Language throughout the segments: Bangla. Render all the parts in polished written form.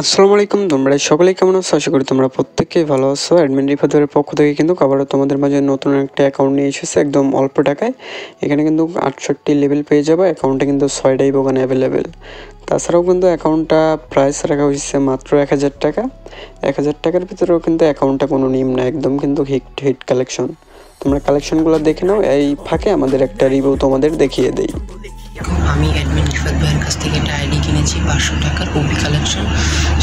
আসসালামু আলাইকুম, তোমরা সকলেই কেমন আছো? আশা করি তোমরা প্রত্যেকেই ভালো আছো। অ্যাডমিন রিফাতের পক্ষ থেকে কিন্তু আবারও তোমাদের মাঝে নতুন একটা অ্যাকাউন্ট নিয়ে এসেছে একদম অল্প টাকায়। এখানে কিন্তু 68 লেভেল পেয়ে যাবে। অ্যাকাউন্টে কিন্তু 6টাই বোগান অ্যাভেলেবেল। তাছাড়াও কিন্তু অ্যাকাউন্টটা প্রাইস রাখা হয়েছে মাত্র 1000 টাকা। 1000 টাকার ভিতরেও কিন্তু অ্যাকাউন্টটা কোনো নিম না, একদম কিন্তু হিট কালেকশন। তোমরা কালেকশনগুলো দেখে নাও, এই ফাঁকে আমাদের একটা রিভিউ তোমাদের দেখিয়ে দেই। আমি অ্যাডমিন রিফাত ভাইয়ের কাছ থেকে একটা আইডি কিনেছি 500 টাকার ওপি কালেকশন।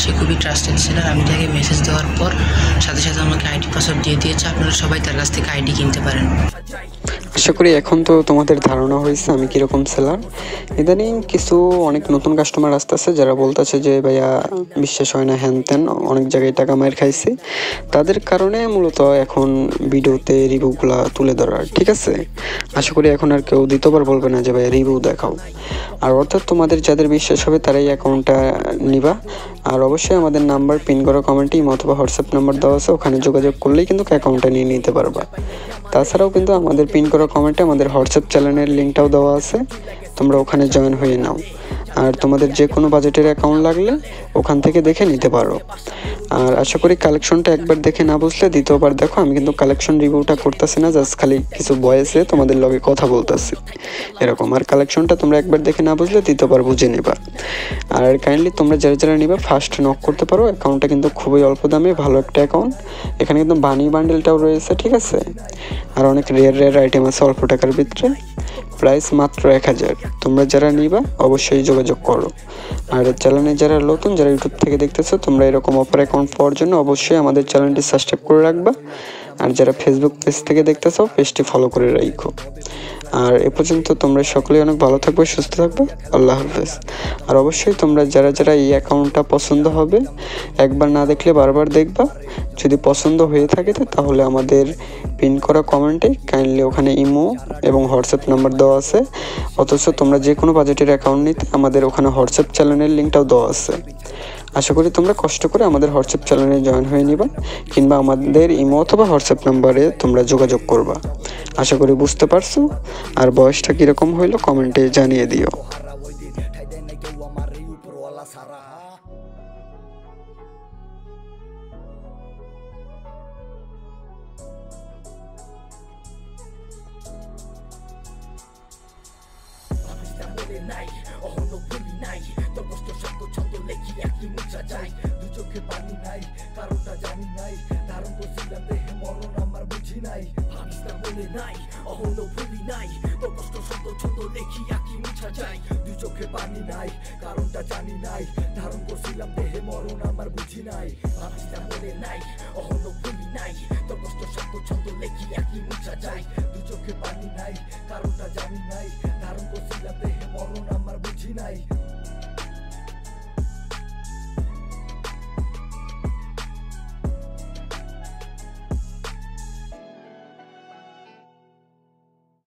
সে খুবই ট্রাস্টেড সেলার। আমি তাকে মেসেজ দেওয়ার পর সাথে সাথে আমাকে আইডি পাসওয়ার্ড দিয়ে দিয়েছে। আপনারা সবাই তার কাছ থেকে আইডি কিনতে পারেন। আশা করি এখন তো তোমাদের ধারণা হয়েছে আমি কীরকম সেলার। ইদানিং অনেক নতুন কাস্টমার আসতেছে যারা বলতেছে যে ভাইয়া বিশ্বাস হয় না, হ্যান ত্যান, অনেক জায়গায় টাকা মার খাইছি। তাদের কারণে মূলত এখন ভিডিওতে রিভিউগুলো তুলে ধরার, ঠিক আছে? আশা করি এখন আর কেউ দ্বিতীয়বার বলবে না যে ভাইয়া রিভিউ দেখাও। আর অর্থাৎ তোমাদের যাদের বিশ্বাস হবে তারাই অ্যাকাউন্টটা নিবা। আর অবশ্যই আমাদের নাম্বার পিন করা কমেন্টে অথবা হোয়াটসঅ্যাপ নাম্বার দেওয়া আছে, ওখানে যোগাযোগ করলেই কিন্তু অ্যাকাউন্টটা নিয়ে নিতে পারবা। তাছাড়াও কিন্তু আমাদের পিন করা কমেন্টে আমাদের হোয়াটসঅ্যাপ চ্যানেলের লিঙ্কটাও দেওয়া আছে, তোমরা ওখানে জয়েন হয়ে নাও। আর তোমাদের যে কোনো বাজেটের অ্যাকাউন্ট লাগলে ওখান থেকে দেখে নিতে পারো। আর আশা করি কালেকশনটা একবার দেখে না বুঝলে দ্বিতীয়বার দেখো। আমি কিন্তু কালেকশন রিভিউটা করতেছি না, জাস্ট খালি কিছু ভয়েসে তোমাদের লগে কথা বলতেছি এরকম। আর কালেকশনটা তোমরা একবার দেখে না বুঝলে দ্বিতীয়বার বুঝে নেবা। আর কাইন্ডলি তোমরা যারা যারা নিবা ফার্স্ট নক করতে পারো। অ্যাকাউন্টটা কিন্তু খুবই অল্প দামে ভালো একটা অ্যাকাউন্ট। এখানে কিন্তু বানি বান্ডেলটাও রয়েছে, ঠিক আছে? আর অনেক রেয়ার আইটেম আছে অল্প টাকার ভিতরে। প্রাইস মাত্র 1000। তোমরা যারা নিবা অবশ্যই যোগাযোগ করো। আর চ্যানেলে যারা নতুন, যারা ইউটিউব থেকে দেখতেছো, তোমরা এরকম অফার অ্যাকাউন্ট পাওয়ার জন্য অবশ্যই আমাদের চ্যানেলটি সাবস্ক্রাইব করে রাখবা। আর যারা ফেসবুক পেজ থেকে দেখতেছো, পেজটি ফলো করে রাখো। আর এ পর্যন্ত তোমরা সকলেই অনেক ভালো থাকবে, সুস্থ থাকবে। আল্লাহ হাফেজ। আর অবশ্যই তোমরা যারা যারা এই অ্যাকাউন্টটা পছন্দ হবে, একবার না দেখলে বারবার দেখবা। যদি পছন্দ হয়ে থাকে তাহলে আমাদের পিন করা কমেন্টে কাইন্ডলি ওখানে ইমো এবং হোয়াটসঅ্যাপ নাম্বার দেওয়া আছে। অথচ তোমরা যে কোনো বাজেটের অ্যাকাউন্ট নিতে আমাদের ওখানে হোয়াটসঅ্যাপ চ্যানেলের লিঙ্কটাও দেওয়া আছে। আশা করি তোমরা কষ্ট করে আমাদের হোয়াটসঅ্যাপ চ্যানেলে জয়েন হয়ে নিবা, কিংবা আমাদের ইমো অথবা হোয়াটসঅ্যাপ নাম্বারে তোমরা যোগাযোগ করবা। আশা করি বুঝতে পারছো। আর বয়সটা কীরকম হইলো কমেন্টে জানিয়ে দিও। নাই অহনো ভুলি নাই তোর কষ্ট শব্দ ছন্দ লেখি একই মুছা যায়, দু চোখে পানি নাই, কারণটা জানি নাই, ধারণ করছিলাম দেহে মরণ আমার বুঝি নাই। ভাবিস্তা বলে নাই অহনো ভুলি নাই তোর কষ্ট শব্দ ছন্দ লেখি একই মুছা যায়, দু চোখে পানি নাই, কারণটা জানি নাই, ধারণ করছিলাম দেহে মরণ আমার বুঝি নাই। ভাবিস্তা বলে নাই অহনো ভুলি নাই তোর কষ্ট শব্দ ছন্দ লেখি একই মুছা যায়, দু চোখে পানি নাই, কারণটা জানি নাই, ধারণ করছিলাম দেহে মরণ আমার বুঝি নাই।